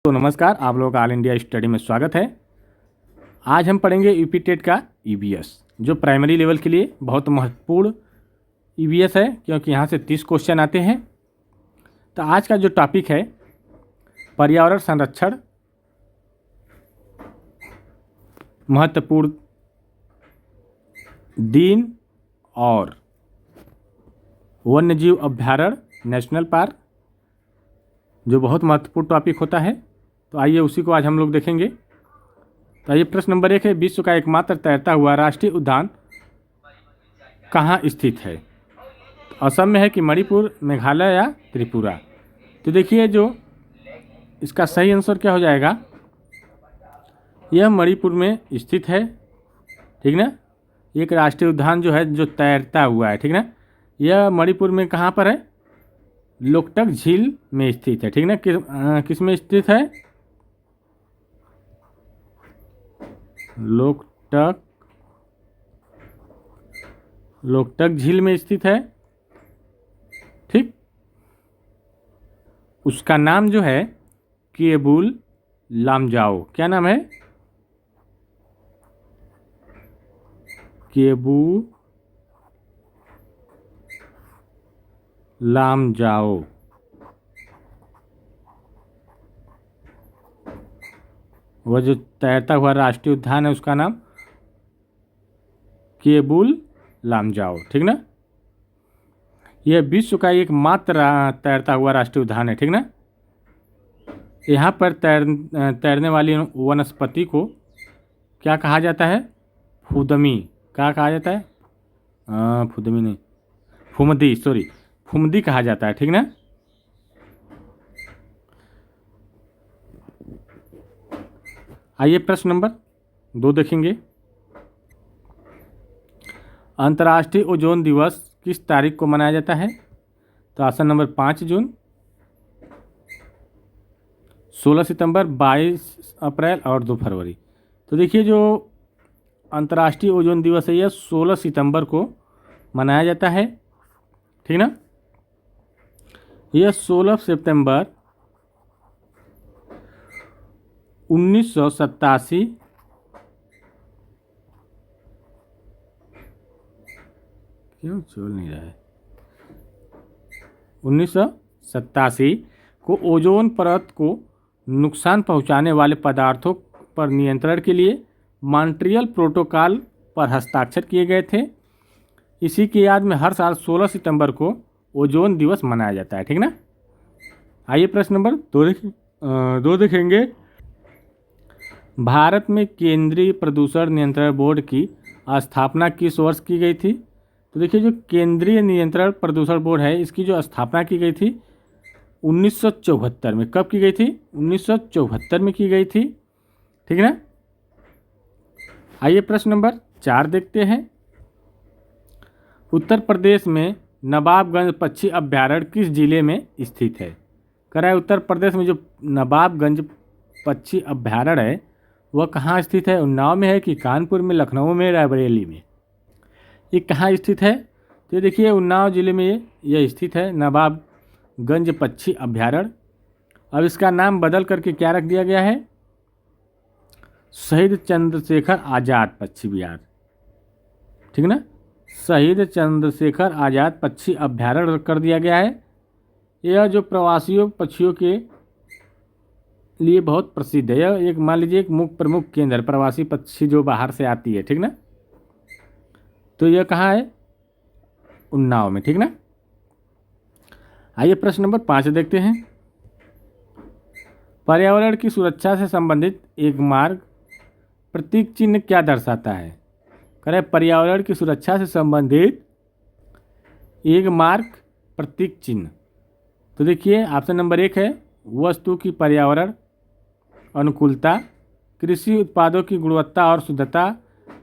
तो नमस्कार, आप लोगों का ऑल इंडिया स्टडी में स्वागत है। आज हम पढ़ेंगे यूपी टेट का ईवीएस, जो प्राइमरी लेवल के लिए बहुत महत्वपूर्ण ईवीएस है, क्योंकि यहाँ से 30 क्वेश्चन आते हैं। तो आज का जो टॉपिक है पर्यावरण संरक्षण, महत्वपूर्ण दिन और वन्यजीव अभ्यारण्य नेशनल पार्क, जो बहुत महत्वपूर्ण टॉपिक होता है। तो आइए उसी को आज हम लोग देखेंगे। तो आइए प्रश्न नंबर 1 है, विश्व का एकमात्र तैरता हुआ राष्ट्रीय उद्यान कहाँ स्थित है? तो असम में है कि मणिपुर, मेघालय या त्रिपुरा? तो देखिए, जो इसका सही आंसर क्या हो जाएगा, यह मणिपुर में स्थित है, ठीक ना। एक राष्ट्रीय उद्यान जो है जो तैरता हुआ है, ठीक ना, यह मणिपुर में कहाँ पर है? लोकटक झील में स्थित है, ठीक ना। किस में स्थित है? लोकटक झील में स्थित है, ठीक। उसका नाम जो है केबुल लामजाओ। क्या नाम है? केबुल लामजाओ। वह जो तैरता हुआ राष्ट्रीय उद्यान है उसका नाम केबुल लामजाओ, ठीक ना। यह विश्व का एकमात्र तैरता हुआ राष्ट्रीय उद्यान है, ठीक ना। यहाँ पर तैरने वाली वनस्पति को क्या कहा जाता है? फुदमी। क्या कहा जाता है? फुदमी नहीं, फुमदी, सॉरी, फुमदी कहा जाता है, ठीक ना। आइए प्रश्न नंबर 2 देखेंगे। अंतर्राष्ट्रीय ओजोन दिवस किस तारीख को मनाया जाता है? तो ऑप्शन नंबर 5 जून, 16 सितंबर, 22 अप्रैल और 2 फरवरी। तो देखिए, जो अंतर्राष्ट्रीय ओजोन दिवस है यह 16 सितंबर को मनाया जाता है, ठीक ना। यह 16 सितंबर 1987 क्यों चल नहीं रहा है? 1987 को ओजोन परत को नुकसान पहुंचाने वाले पदार्थों पर नियंत्रण के लिए मॉन्ट्रियल प्रोटोकॉल पर हस्ताक्षर किए गए थे। इसी की याद में हर साल 16 सितंबर को ओजोन दिवस मनाया जाता है, ठीक ना। आइए प्रश्न नंबर 2 देखेंगे। भारत में केंद्रीय प्रदूषण नियंत्रण बोर्ड की स्थापना किस वर्ष की गई थी? तो देखिए, जो केंद्रीय नियंत्रण प्रदूषण बोर्ड है इसकी जो स्थापना की गई थी 1974 में। कब की गई थी? 1974 में की गई थी, ठीक ना। आइए प्रश्न नंबर 4 देखते हैं। उत्तर प्रदेश में नवाबगंज पक्षी अभ्यारण्य किस जिले में स्थित है? कह रहा है उत्तर प्रदेश में जो नवाबगंज पक्षी अभ्यारण्य है वह कहाँ स्थित है? उन्नाव में है कि कानपुर में, लखनऊ में, रायबरेली में? ये कहाँ स्थित है? तो देखिए, उन्नाव जिले में यह स्थित है, नवाबगंज पक्षी अभ्यारण्य। अब इसका नाम बदल करके क्या रख दिया गया है? शहीद चंद्रशेखर आज़ाद पक्षी विहार, ठीक ना। शहीद चंद्रशेखर आज़ाद पक्षी अभ्यारण्य कर दिया गया है। यह जो प्रवासियों पक्षियों के लिए बहुत प्रसिद्ध है। यह एक, मान लीजिए, एक प्रमुख केंद्र है, प्रवासी पक्षी जो बाहर से आती है, ठीक ना। तो यह कहाँ है? उन्नाव में, ठीक ना। आइए प्रश्न नंबर 5 देखते हैं। पर्यावरण की सुरक्षा से संबंधित एक मार्ग प्रतीक चिन्ह क्या दर्शाता है? करें, पर्यावरण की सुरक्षा से संबंधित एक मार्ग प्रतीक चिन्ह। तो देखिए, ऑप्शन नंबर 1 है वस्तु की पर्यावरण अनुकूलता, कृषि उत्पादों की गुणवत्ता और शुद्धता,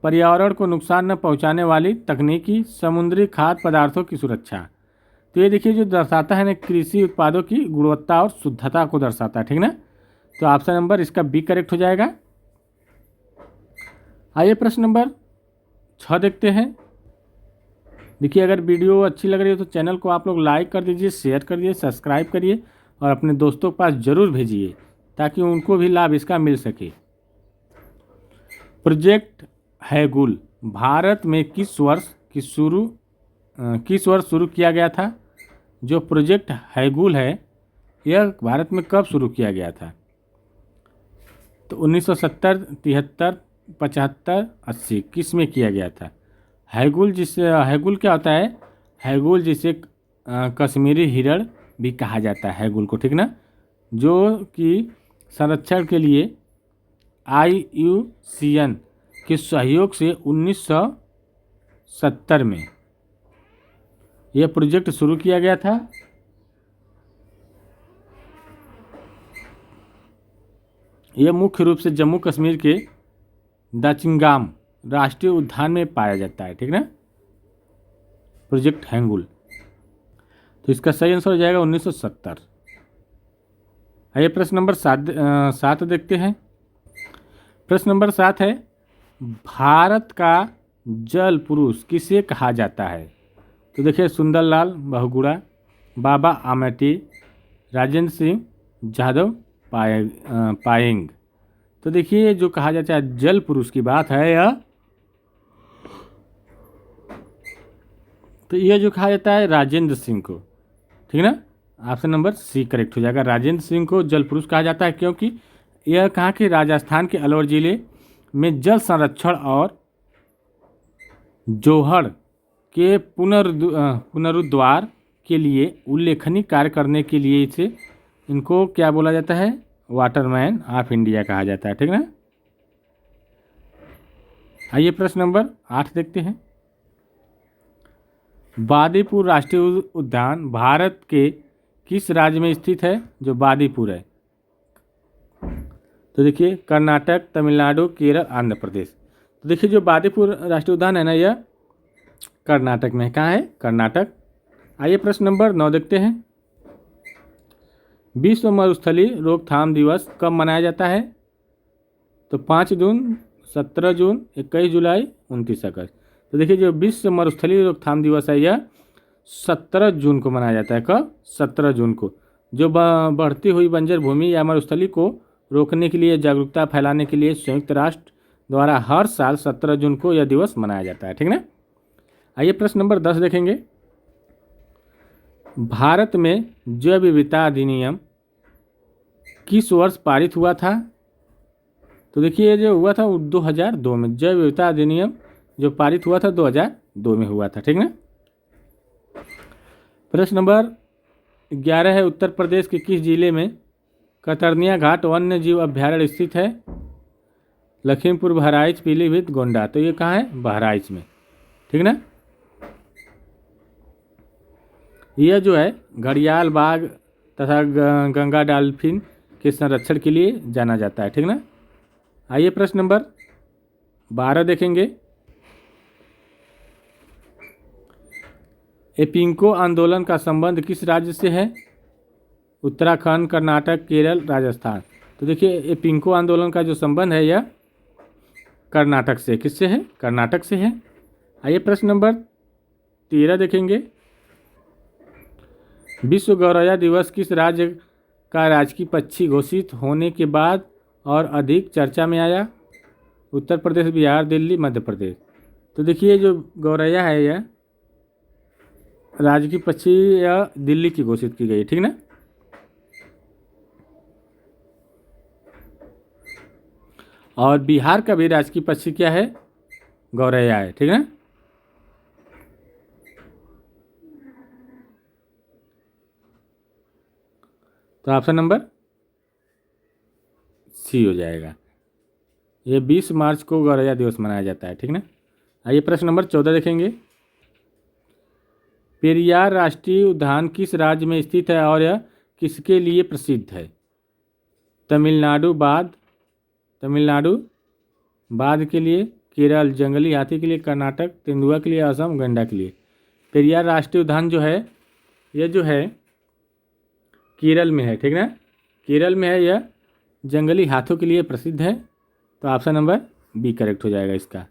पर्यावरण को नुकसान न पहुंचाने वाली तकनीकी, समुद्री खाद्य पदार्थों की सुरक्षा। तो ये देखिए, जो दर्शाता है ना, कृषि उत्पादों की गुणवत्ता और शुद्धता को दर्शाता है, ठीक ना। तो ऑप्शन नंबर इसका बी करेक्ट हो जाएगा। आइए प्रश्न नंबर 6 देखते हैं। देखिए, अगर वीडियो अच्छी लग रही हो तो चैनल को आप लोग लाइक कर दीजिए, शेयर कर दीजिए, सब्सक्राइब करिए और अपने दोस्तों के पास ज़रूर भेजिए, ताकि उनको भी लाभ इसका मिल सके। प्रोजेक्ट हैगुल भारत में किस वर्ष शुरू किया गया था? जो प्रोजेक्ट हैगुल है यह भारत में कब शुरू किया गया था? तो 1970, 73, 75, 80 किस में किया गया था? हैगुल क्या होता है? हैगुल जिसे कश्मीरी हिरण भी कहा जाता है हैगुल को, ठीक ना, जो कि संरक्षण के लिए IUCN के सहयोग से 1970 में यह प्रोजेक्ट शुरू किया गया था। यह मुख्य रूप से जम्मू कश्मीर के दाचिंगाम राष्ट्रीय उद्यान में पाया जाता है, ठीक ना, प्रोजेक्ट हैगुल। तो इसका सही आंसर हो जाएगा 1970। आइए प्रश्न नंबर 7 देखते हैं। प्रश्न नंबर 7 है, भारत का जल पुरुष किसे कहा जाता है? तो देखिए, सुंदरलाल बहुगुणा, बाबा आमटे, राजेंद्र सिंह यादव पायेंग। तो देखिए, जो कहा जाता है जल पुरुष की बात है यह, तो यह जो कहा जाता है राजेंद्र सिंह को, ठीक ना, ऑप्शन नंबर सी करेक्ट हो जाएगा। राजेंद्र सिंह को जल पुरुष कहा जाता है क्योंकि यह कहा कि राजस्थान के अलवर जिले में जल संरक्षण और जोहड़ के पुनरुद्धार के लिए उल्लेखनीय कार्य करने के लिए इनको क्या बोला जाता है? वाटरमैन ऑफ इंडिया कहा जाता है, ठीक ना। आइए प्रश्न नंबर 8 देखते हैं। बांदीपुर राष्ट्रीय उद्यान भारत के किस राज्य में स्थित है? जो बांदीपुर है, तो देखिए कर्नाटक, तमिलनाडु, केरल, आंध्र प्रदेश। तो देखिए, जो बांदीपुर राष्ट्रीय उद्यान है ना, यह कर्नाटक में। कहाँ है? कर्नाटक। आइए प्रश्न नंबर 9 देखते हैं। विश्व मरुस्थलीय रोकथाम दिवस कब मनाया जाता है? तो 5 जून, 17 जून, 21 जुलाई, 29 अगस्त। तो देखिए, जो विश्व मरुस्थलीय रोकथाम दिवस है यह 17 जून को मनाया जाता है। कब? 17 जून को। जो बढ़ती हुई बंजर भूमि या मरुस्थली को रोकने के लिए जागरूकता फैलाने के लिए संयुक्त राष्ट्र द्वारा हर साल 17 जून को यह दिवस मनाया जाता है, ठीक ना। आइए प्रश्न नंबर 10 देखेंगे। भारत में जैव विविधता अधिनियम किस वर्ष पारित हुआ था? तो देखिए, ये जो हुआ था वो 2002 में। जैव विविधता अधिनियम जो पारित हुआ था 2002 में हुआ था, ठीक ना। प्रश्न नंबर 11 है, उत्तर प्रदेश के किस जिले में कतरनिया घाट वन्य जीव अभ्यारण्य स्थित है? लखीमपुर, बहराइच, पीलीभीत, गोंडा। तो ये कहाँ है? बहराइच में, ठीक ना। यह जो है घड़ियाल बाघ तथा गंगा डॉल्फिन के संरक्षण के लिए जाना जाता है, ठीक ना। आइए प्रश्न नंबर 12 देखेंगे। एपिंको आंदोलन का संबंध किस राज्य से है? उत्तराखंड, कर्नाटक, केरल, राजस्थान। तो देखिए, एपिंको आंदोलन का जो संबंध है यह कर्नाटक से। किससे है? कर्नाटक से है। आइए प्रश्न नंबर 13 देखेंगे। विश्व गौरैया दिवस किस राज्य का राजकीय पक्षी घोषित होने के बाद और अधिक चर्चा में आया? उत्तर प्रदेश, बिहार, दिल्ली, मध्य प्रदेश। तो देखिए, जो गौरैया है यह राजकीय पक्षी या दिल्ली की घोषित की गई, ठीक ना। और बिहार का भी राजकीय पक्षी क्या है? गौरैया है, ठीक है। तो ऑप्शन नंबर सी हो जाएगा। ये 20 मार्च को गौरैया दिवस मनाया जाता है, ठीक ना। आइए प्रश्न नंबर 14 देखेंगे। पेरियार राष्ट्रीय उद्यान किस राज्य में स्थित है और यह किसके लिए प्रसिद्ध है? तमिलनाडु बाघ के लिए, केरल जंगली हाथी के लिए, कर्नाटक तेंदुआ के लिए, असम गंडा के लिए। पेरियार राष्ट्रीय उद्यान जो है यह जो है केरल में है, ठीक ना। केरल में है, यह जंगली हाथों के लिए प्रसिद्ध है। तो ऑप्शन नंबर बी करेक्ट हो जाएगा इसका।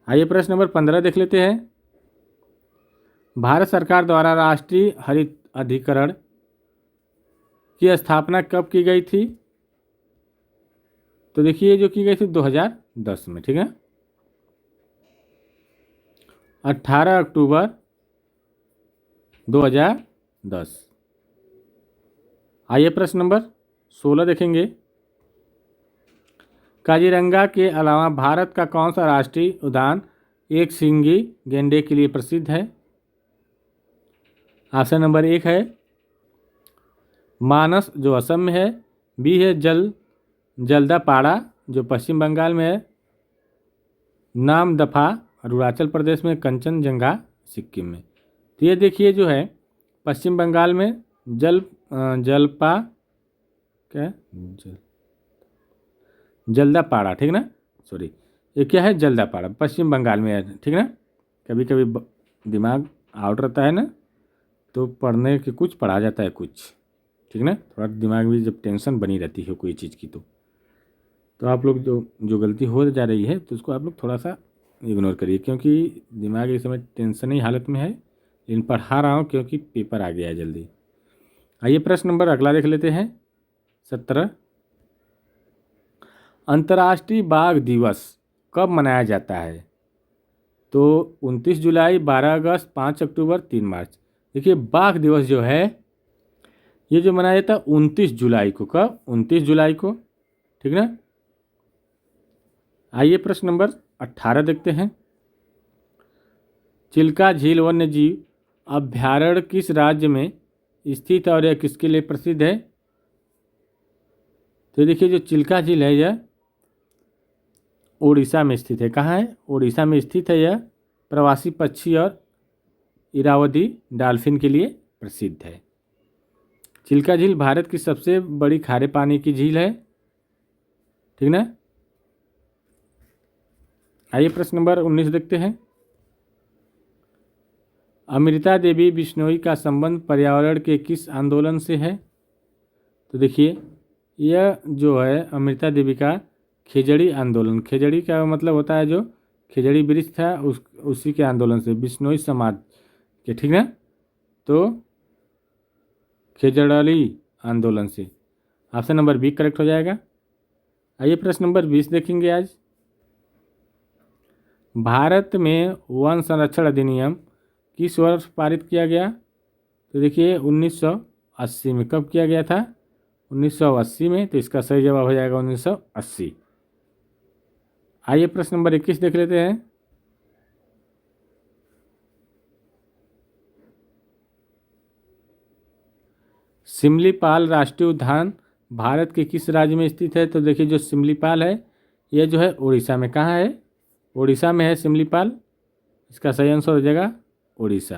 आइए प्रश्न नंबर 15 देख लेते हैं। भारत सरकार द्वारा राष्ट्रीय हरित अधिकरण की स्थापना कब की गई थी? तो देखिए जो की गई थी 2010 में, ठीक है, 18 अक्टूबर 2010। आइए प्रश्न नंबर 16 देखेंगे। काजीरंगा के अलावा भारत का कौन सा राष्ट्रीय उद्यान एक सींगी गैंडे के लिए प्रसिद्ध है? ऑप्शन नंबर 1 है मानस जो असम में है, बी है जल्दापाड़ा जो पश्चिम बंगाल में है, नामदफा अरुणाचल प्रदेश में, कंचनजंगा सिक्किम में। तो ये देखिए जो है पश्चिम बंगाल में जलपा क्या जल्दापाड़ा, ठीक ना, सॉरी ये क्या है, जल्दापाड़ा पश्चिम बंगाल में है, ठीक ना। कभी कभी दिमाग आउट रहता है ना, तो पढ़ने के कुछ पढ़ा जाता है कुछ, ठीक ना, थोड़ा दिमाग में जब टेंशन बनी रहती है कोई चीज़ की तो आप लोग जो गलती हो जा रही है तो उसको आप लोग थोड़ा सा इग्नोर करिए, क्योंकि दिमाग इस समय टेंशन ही हालत में है, लेकिन पढ़ा रहा हूँ क्योंकि पेपर आ गया है जल्दी। आइए प्रश्न नंबर अगला देख लेते हैं 17। अंतर्राष्ट्रीय बाघ दिवस कब मनाया जाता है? तो 29 जुलाई, 12 अगस्त, 5 अक्टूबर, 3 मार्च। देखिए बाघ दिवस जो है ये जो मनाया जाता है 29 जुलाई को। कब? 29 जुलाई को, ठीक ना। आइए प्रश्न नंबर 18 देखते हैं। चिल्का झील वन्य जीव अभ्यारण्य किस राज्य में स्थित है और यह किसके लिए प्रसिद्ध है? तो देखिए जो चिल्का झील है यह उड़ीसा में स्थित है। कहाँ है? उड़ीसा में स्थित है। यह प्रवासी पक्षी और इरावदी डॉल्फिन के लिए प्रसिद्ध है। चिल्का झील भारत की सबसे बड़ी खारे पानी की झील है, ठीक ना। आइए प्रश्न नंबर 19 देखते हैं। अमृता देवी बिश्नोई का संबंध पर्यावरण के किस आंदोलन से है? तो देखिए यह जो है अमृता देवी का खेजड़ी आंदोलन, खेजड़ी का मतलब होता है जो खेजड़ी वृक्ष था उसी के आंदोलन से, बिश्नोई समाज के, ठीक है, तो खेजड़ी आंदोलन से। ऑप्शन नंबर बी करेक्ट हो जाएगा। आइए प्रश्न नंबर 20 देखेंगे आज। भारत में वन संरक्षण अधिनियम किस वर्ष पारित किया गया? तो देखिए 1980 में। कब किया गया था? 1980 में। तो इसका सही जवाब हो जाएगा 1980। आइए प्रश्न नंबर 21 देख लेते हैं। सिमलीपाल राष्ट्रीय उद्यान भारत के किस राज्य में स्थित है? तो देखिए जो सिमलीपाल है यह जो है उड़ीसा में। कहाँ है? उड़ीसा में है सिमलीपाल। इसका सही आंसर हो जाएगा उड़ीसा।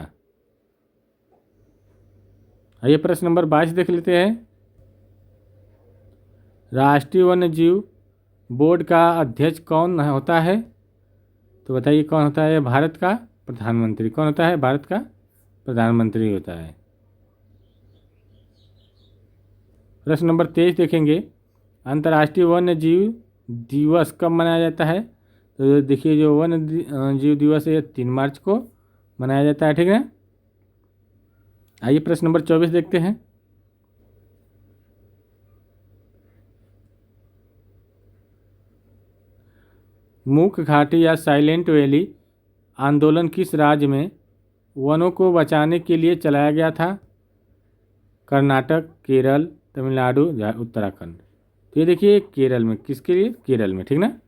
आइए प्रश्न नंबर 22 देख लेते हैं। राष्ट्रीय वन्य जीव बोर्ड का अध्यक्ष कौन होता है? तो बताइए कौन होता है? भारत का प्रधानमंत्री। कौन होता है? भारत का प्रधानमंत्री होता है। प्रश्न नंबर 23 देखेंगे। अंतर्राष्ट्रीय वन्य जीव दिवस कब मनाया जाता है? तो देखिए जो वन्य जीव दिवस है 3 मार्च को मनाया जाता है, ठीक है। आइए प्रश्न नंबर 24 देखते हैं। मूक घाटी या साइलेंट वैली आंदोलन किस राज्य में वनों को बचाने के लिए चलाया गया था? कर्नाटक, केरल, तमिलनाडु या उत्तराखंड। तो ये देखिए केरल में। किसके लिए? केरल में, ठीक ना।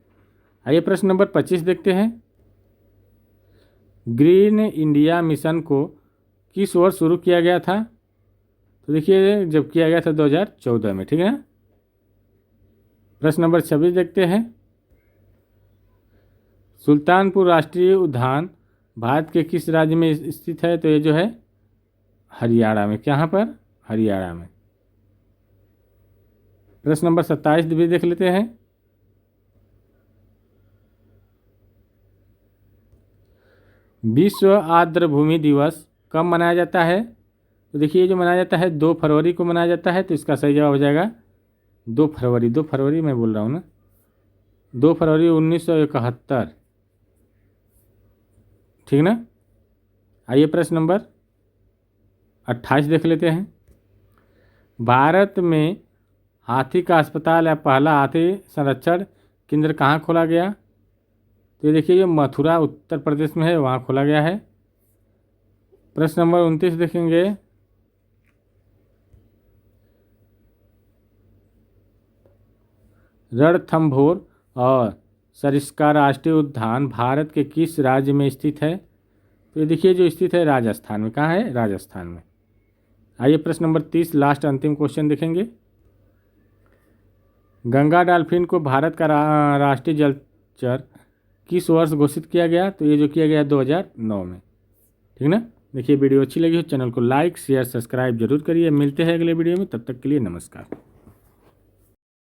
आइए प्रश्न नंबर 25 देखते हैं। ग्रीन इंडिया मिशन को किस वर्ष शुरू किया गया था? तो देखिए जब किया गया था 2014 में, ठीक है ना। प्रश्न नंबर 26 देखते हैं। सुल्तानपुर राष्ट्रीय उद्यान भारत के किस राज्य में स्थित है? तो ये जो है हरियाणा में। कहाँ पर? हरियाणा में। प्रश्न नंबर 27 भी देख लेते हैं। विश्व आर्द्रभूमि दिवस कब मनाया जाता है? तो देखिए ये जो मनाया जाता है 2 फरवरी को मनाया जाता है। तो इसका सही जवाब हो जाएगा 2 फरवरी। 2 फरवरी मैं बोल रहा हूँ ना, 2 फरवरी 1971, ठीक ना। आइए प्रश्न नंबर 28 देख लेते हैं। भारत में हाथी का अस्पताल या पहला हाथी संरक्षण केंद्र कहाँ खोला गया? तो ये देखिए, ये मथुरा उत्तर प्रदेश में है, वहाँ खोला गया है। प्रश्न नंबर 29 देखेंगे। रणथंभौर और सरिस्का राष्ट्रीय उद्यान भारत के किस राज्य में स्थित है? तो ये देखिए, जो स्थित है राजस्थान में। कहाँ है? राजस्थान में। आइए प्रश्न नंबर 30, लास्ट अंतिम क्वेश्चन देखेंगे। गंगा डॉल्फिन को भारत का राष्ट्रीय जलचर किस वर्ष घोषित किया गया? तो ये जो किया गया 2009 में। ठीक ना? देखिए, वीडियो अच्छी लगी हो चैनल को लाइक शेयर सब्सक्राइब जरूर करिए। मिलते हैं अगले वीडियो में, तब तक के लिए नमस्कार।